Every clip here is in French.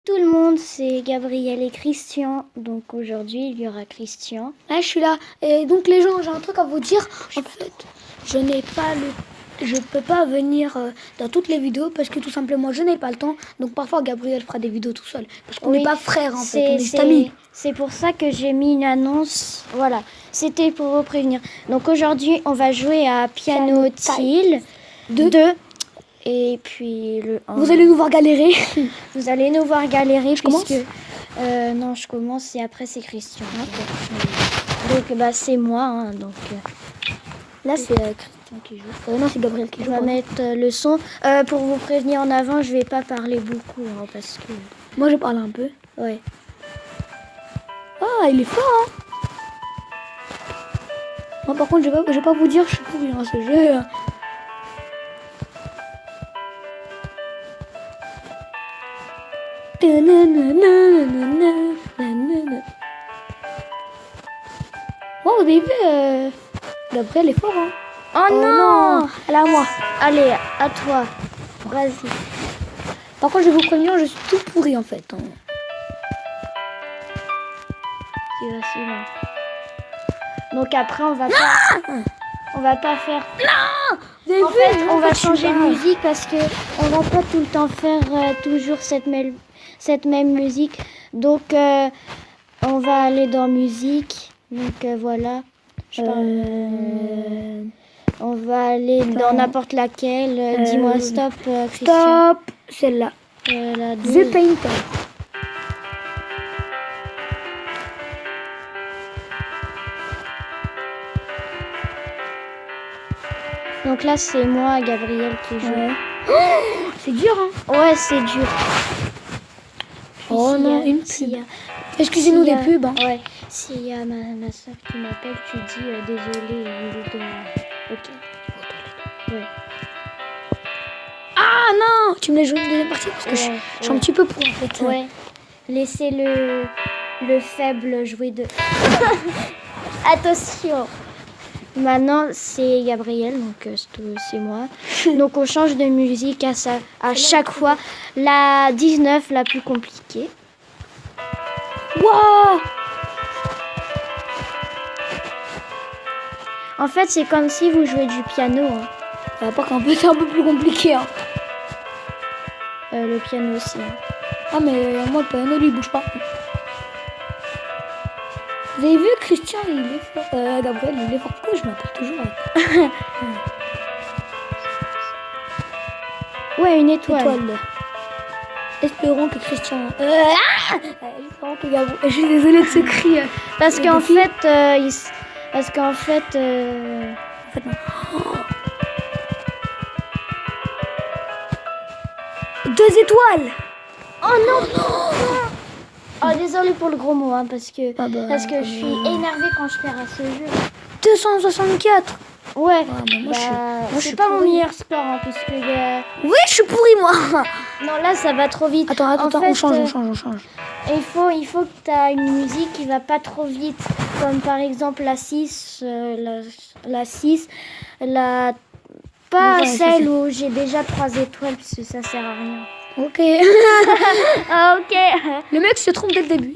Tout le monde, c'est Gabriel et Christian. Donc aujourd'hui, il y aura Christian. Là, je suis là. Et donc les gens, j'ai un truc à vous dire. En fait, je peux pas venir dans toutes les vidéos parce que tout simplement, je n'ai pas le temps. Donc parfois, Gabriel fera des vidéos tout seul. Parce qu'on n'est pas frères, en fait. On est juste amis. C'est pour ça que j'ai mis une annonce. Voilà, c'était pour vous prévenir. Donc aujourd'hui, on va jouer à Piano Tile 2. Et puis vous allez nous voir galérer. Vous allez nous voir galérer. Je commence non, je commence et après c'est Christian. Donc c'est moi. Hein, donc là c'est Christian qui joue. Non, c'est Gabriel qui joue. On va mettre le son. Pour vous prévenir en avant, je vais pas parler beaucoup hein, parce que. Moi je parle un peu. Ouais. Ah, il est fort. Hein. Moi par contre, je vais pas vous dire, je suis pourri dans ce jeu. Oh, au début, Gabriel est fort. Hein. Oh non, elle est à moi. Allez, à toi. Vas-y. Par contre, je vais vous prévenir, je suis tout pourri en fait. Hein. C'est facile. Hein. Donc après, on va pas faire. Non. En fait, on va changer de musique parce que on va pas tout le temps faire toujours cette même musique. Donc on va aller dans musique. Donc voilà. On va aller dans n'importe laquelle. Dis-moi stop, Christian. Stop, celle-là. La The Painter. Donc là, c'est moi, Gabriel, qui joue. Ouais. Oh, c'est dur, hein. Ouais, c'est dur. Puis oh non, une pub. Excusez-nous des pubs. Hein. Ouais. S'il y a ma soeur qui m'appelle, tu dis désolé, il doit. Ok. Ouais. Ah non, tu me l'as joué une deuxième partie parce que je suis un petit peu pro en fait. Ouais. Laissez le faible jouer de. Attention. Maintenant, c'est Gabriel, donc c'est moi. Donc on change de musique à chaque fois. La 19, la plus compliquée. Wow. En fait, c'est comme si vous jouez du piano. Hein. Pas qu'un peu, c'est un peu plus compliqué. Hein. Le piano aussi. Hein. Ah mais moi, le piano, lui, il bouge pas. Vous avez vu, Christian, il est fort. Gabriel, il est fort. Pourquoi je m'appelle toujours Ouais, une étoile. Espérons que Christian... Espérons que Gabriel... Je suis désolée de ce cri. Parce qu'en fait... non. Oh. 2 étoiles. Oh non. Oh, désolé pour le gros mot, hein, parce que je suis énervée quand je perds à ce jeu. 264. Ouais, moi, je suis pas mon meilleur score, hein, puisque y a... Oui, je suis pourri, moi. Non, là, ça va trop vite. Attends, on change. Il faut que tu as une musique qui va pas trop vite, comme par exemple la 6, la 6, pas celle où j'ai déjà 3 étoiles, parce que ça sert à rien. Ok. Ok. Le mec se trompe dès le début.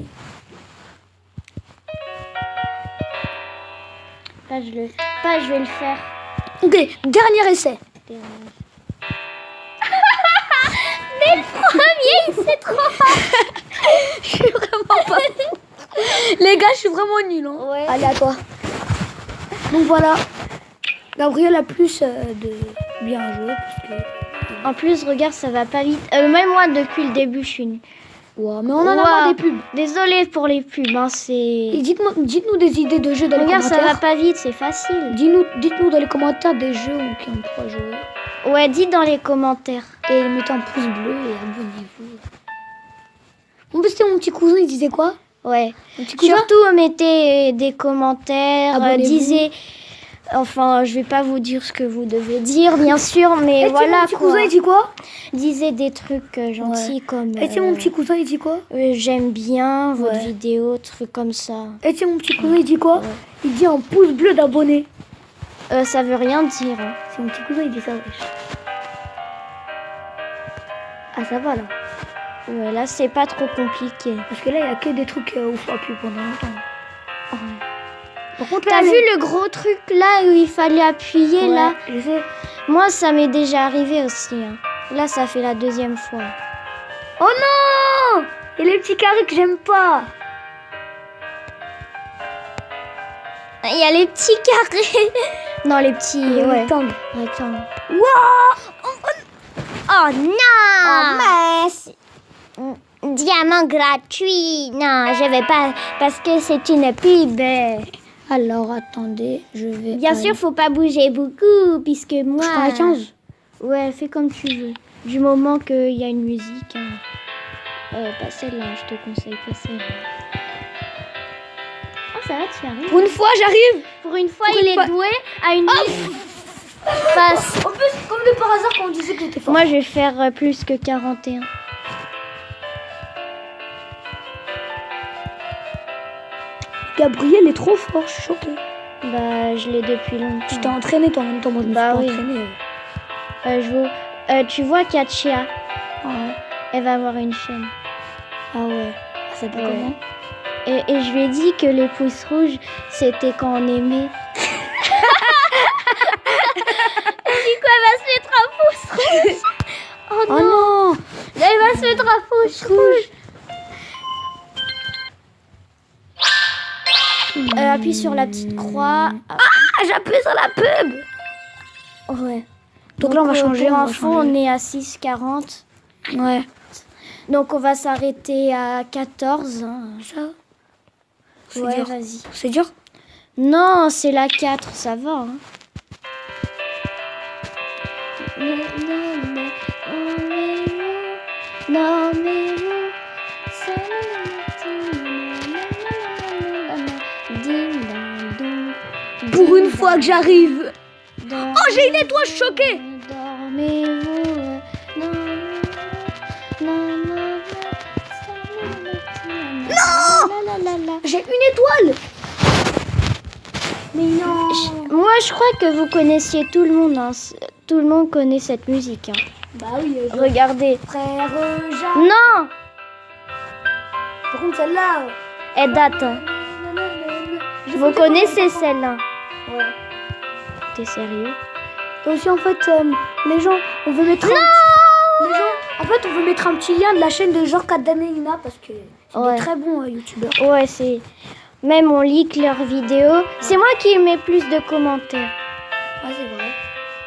Je vais le faire. Ok, dernier essai. Mais le premier, il s'est trop. Je suis vraiment pas. Les gars, je suis vraiment nulle. Hein. Ouais. Allez, à toi. Donc voilà. Gabriel a plus de bien joué. Parce que... En plus, regarde, ça va pas vite. Même moi, depuis le début, je suis nulle. Ouais, mais on en a marre des pubs. Désolée pour les pubs. Hein, et dites-nous des idées de jeux dans les commentaires. Regarde, ça va pas vite, c'est facile. Dites-nous dans les commentaires des jeux qui ont pas joué. Ouais, dites dans les commentaires. Et mettez un pouce bleu et abonnez-vous. Bon, c'était mon petit cousin, il disait quoi? Ouais. Surtout, mettez des commentaires, disez... Enfin, je vais pas vous dire ce que vous devez dire, bien sûr, mais voilà. Mon petit cousin, il dit quoi? Disez des trucs gentils comme... Et tiens, mon petit cousin, il dit quoi? J'aime bien votre vidéo, trucs comme ça. Et tiens, mon petit cousin, il dit quoi? Il dit un pouce bleu d'abonné. Ça veut rien dire. Hein. C'est mon petit cousin, il dit ça, wesh. Ah, ça va, là. Ouais, là, c'est pas trop compliqué. Parce que là, il n'y a que des trucs où il faut appuyer pendant longtemps. Ouais. Par contre, T'as là, vu le gros truc là où il fallait appuyer ouais, là? je sais. Moi, ça m'est déjà arrivé aussi. Hein. Là, ça fait la deuxième fois. Oh non! Il y a les petits carrés que j'aime pas. Il y a les petits carrés. Non, les petits. Les Ouais. rectangles. Rectangles. Waouh! Oh non! Diamant gratuit. Non, je vais pas parce que c'est une pub. Alors, attendez, je vais... Bien sûr, faut pas bouger beaucoup puisque moi... Je prends la 15. Ouais, fais comme tu veux. Du moment qu'il y a une musique. Hein. Pas celle-là, je te conseille pas celle-là. Oh, ça va, tu y arrives. Pour une fois, j'arrive. Pour une fois, Pour il une fois. est doué à une musique. Passe. En plus, comme de par hasard, quand on disait que j'étais fort. Moi, je vais faire plus que 41. Gabriel est trop fort, je suis choquée. Bah, je l'ai depuis longtemps. Tu t'es entraîné toi en même temps, moi je me Bah suis oui. pas entraînée. Tu vois Katya, Ouais. elle va avoir une chaîne. Ah ouais. Ça s'appelle Ouais. comment? Et je lui ai dit que les pouces rouges, c'était quand on aimait. Du coup, elle va se mettre un pouce rouge. Oh Oh non, non! elle va se mettre un pouce rouge. Appuie sur la petite croix. Ah, j'ai appuyé sur la pub! Ouais. Donc là, on va changer. Pour on va info, changer. on est à 6,40. Ouais. Donc on va s'arrêter à 14. Hein. Ça? C'est Ouais, dur. vas-y. C'est dur? Non, c'est la 4, ça va. Hein. Pour une fois que j'arrive! Oh, j'ai une étoile choquée. Non. J'ai une étoile! Mais non! Moi, je crois que vous connaissiez tout le monde. Hein. Tout le monde connaît cette musique. Hein. Bah oui, Regardez. frère Jacques. Non, Par contre, celle-là. elle date. Hein. Vous connaissez celle-là. Ouais. T'es sérieux? Et aussi, en fait, les gens, on veut mettre les gens, en fait, on veut mettre un petit lien de la chaîne de Georges Kadanelina parce que c'est Ouais. des très bons youtubeurs. Ouais, c'est... Même on leak leurs vidéos. C'est moi qui mets plus de commentaires. Ah, c'est vrai.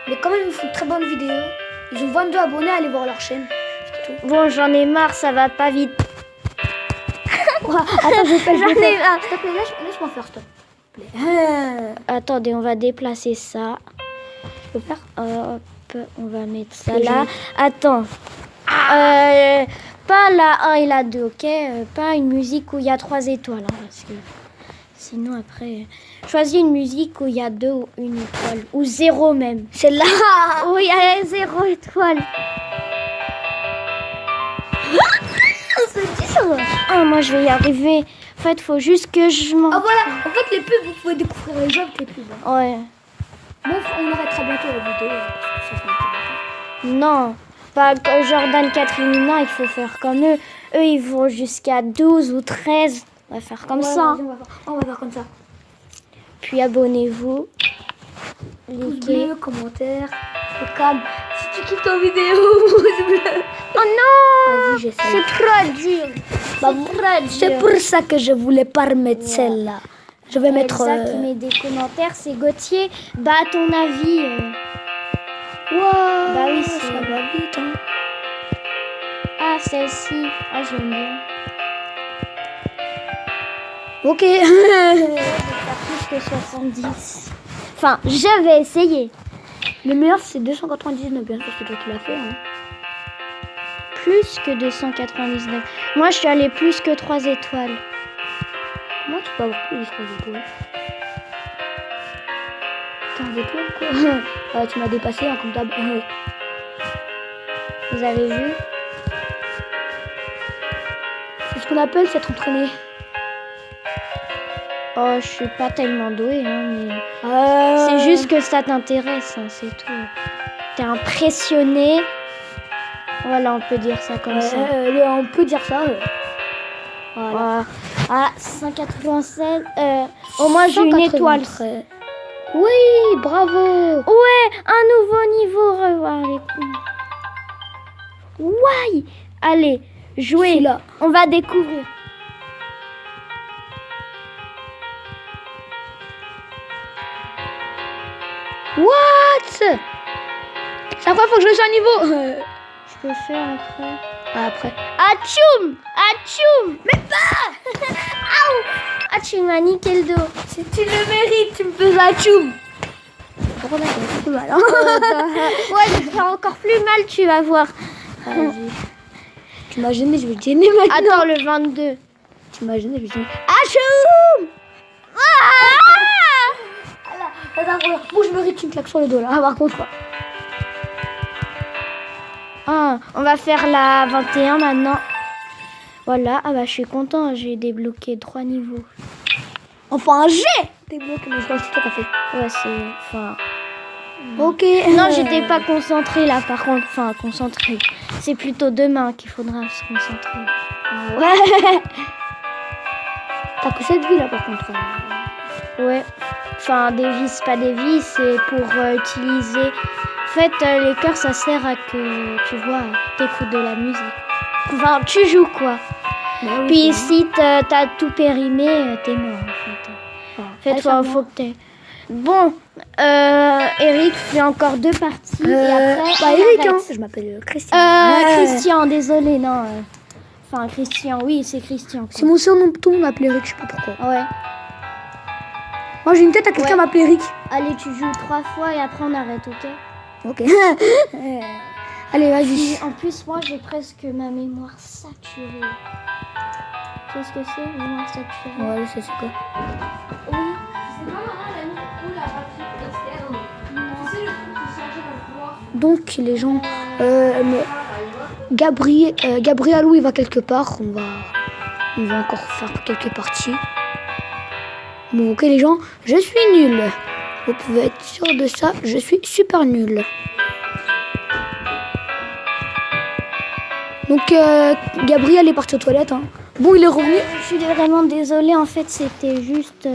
Mais quand même, ils font de très bonnes vidéos. Ils ont 22 abonnés, allez voir leur chaîne. C'est tout. Bon, j'en ai marre, ça va pas vite. Ouais, attends, je vais J'en ai marre. S'il te plaît, laisse-moi faire, s'il te plaît. Attendez, on va déplacer ça. Je peux faire? Hop, on va mettre ça Et là. Attends. Pas la 1 et la 2, ok? Pas une musique où il y a 3 étoiles. Hein, parce que sinon, après... Choisis une musique où il y a 2 ou 1 étoile. Ou 0 même. Celle-là. Où il y a 0 étoile. C'est dur. Ah, moi, je vais y arriver. En fait, faut juste que je m'en... Ah voilà, en fait, les pubs, vous pouvez découvrir les jeux avec les pubs. Hein. Ouais. Bon, on arrêtera bientôt la vidéo. Parce que ça fait un peu longtemps. Non, pas comme Jordan Catherine, il faut faire comme eux. Eux, ils vont jusqu'à 12 ou 13. On va faire comme Ouais, ça. vas-y, on va faire comme ça. Puis abonnez-vous. Pouce Likez. bleu, commentaire, et cam. Si tu kiffes ton vidéo, pouce bleu. Oh non, Vas-y, j'essaie. c'est trop dur. Bah, Trop c'est dur. pour ça que je voulais pas remettre celle-là. Je vais mettre. Elsa qui met des commentaires, c'est Gauthier. Bah, à ton avis. Wow, Bah oui, ça c'est- va vite. Hein. Ah, celle-ci. Ah, j'aime bien. Ok. Je vais faire plus que 70. Enfin, je vais essayer. Le meilleur, c'est 299, bien sûr, c'est toi qui l'as fait. Hein. Plus que 299. Moi, je suis allée plus que 3 étoiles. Comment tu peux avoir plus de 3 étoiles 15 étoiles, quoi. Tu m'as dépassé, hein, comme d'hab. Vous avez vu? C'est ce qu'on appelle s'être entraîné. Oh, je suis pas tellement douée, hein, mais... C'est C'est juste que ça t'intéresse, hein, c'est tout. T'es impressionné. Voilà, on peut dire ça comme ça. On peut dire ça. Voilà. Ah, 196. Au moins, j'ai une étoile. Oui, bravo. Ouais, un nouveau niveau. Revoir les coups. Ouais. Allez, jouez. Là. On va découvrir. What? C'est la première fois que je suis à niveau. Je peux faire après. Après. Atchoum! Atchoum! Mais pas! Aouh! Ah, tu m'as niqué le dos. Si tu le mérites, tu me fais un tchoum. Ouais, je vais faire encore plus mal, tu vas voir. Tu m'as gêné, je vais te gêner maintenant. Attends, le 22. Tu m'as gêné, je vais te gêner. Atchoum! Bon, je mérite une claque sur le dos là. Ah, par contre, quoi. Ah, on va faire la 21 maintenant. Voilà, ah bah je suis content, j'ai débloqué 3 niveaux. Enfin, j'ai débloqué, mais je crois que c'est toi qui as fait. Ouais, c'est... Enfin... Ok. Non, j'étais pas concentrée là, par contre. Enfin, concentrée. C'est plutôt demain qu'il faudra se concentrer. Ouais. T'as que cette vie là, par contre. Ouais. Enfin, des vis, pas des vis, c'est pour utiliser... En fait, les cœurs, ça sert à que, tu vois, t'écoutes de la musique. Enfin, tu joues, quoi. Bah oui, puis si t'as tout périmé, t'es mort, en fait. En fait, faut que t'aies... Bon, Eric fait encore 2 parties. Et après, bah, Eric, hein. Je m'appelle Christian. Christian, désolé, non. Enfin, Christian, oui, c'est Christian. C'est mon surnom, tout le monde m'appelle Eric, je sais pas pourquoi. Ouais. Moi, j'ai une tête à quelqu'un m'appeler Eric. Allez, tu joues 3 fois et après on arrête, ok? Ok. Allez, vas-y. En plus, moi, j'ai presque ma mémoire saturée. Qu'est-ce que c'est, mémoire saturée? Ouais, c'est quoi? Oui. C'est pas marrant la nuit où la batterie externe. Tu sais le truc qui charge la voix. Donc, les gens... Gabriel, il va quelque part. On va encore faire quelques parties. Bon, ok, les gens, je suis nul. Vous pouvez être sûr de ça, je suis super nul. Donc, Gabriel est parti aux toilettes. Hein. Bon, il est revenu. Je suis vraiment désolée, en fait, c'était juste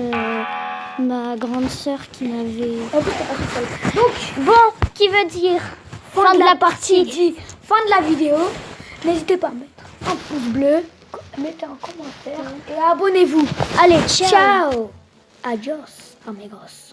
ma grande sœur qui m'avait... Donc, Bon, qui veut dire fin de la partie dit fin de la vidéo. N'hésitez pas à mettre un pouce bleu, mettez un commentaire et abonnez-vous. Allez, Ciao. Adios, amigos.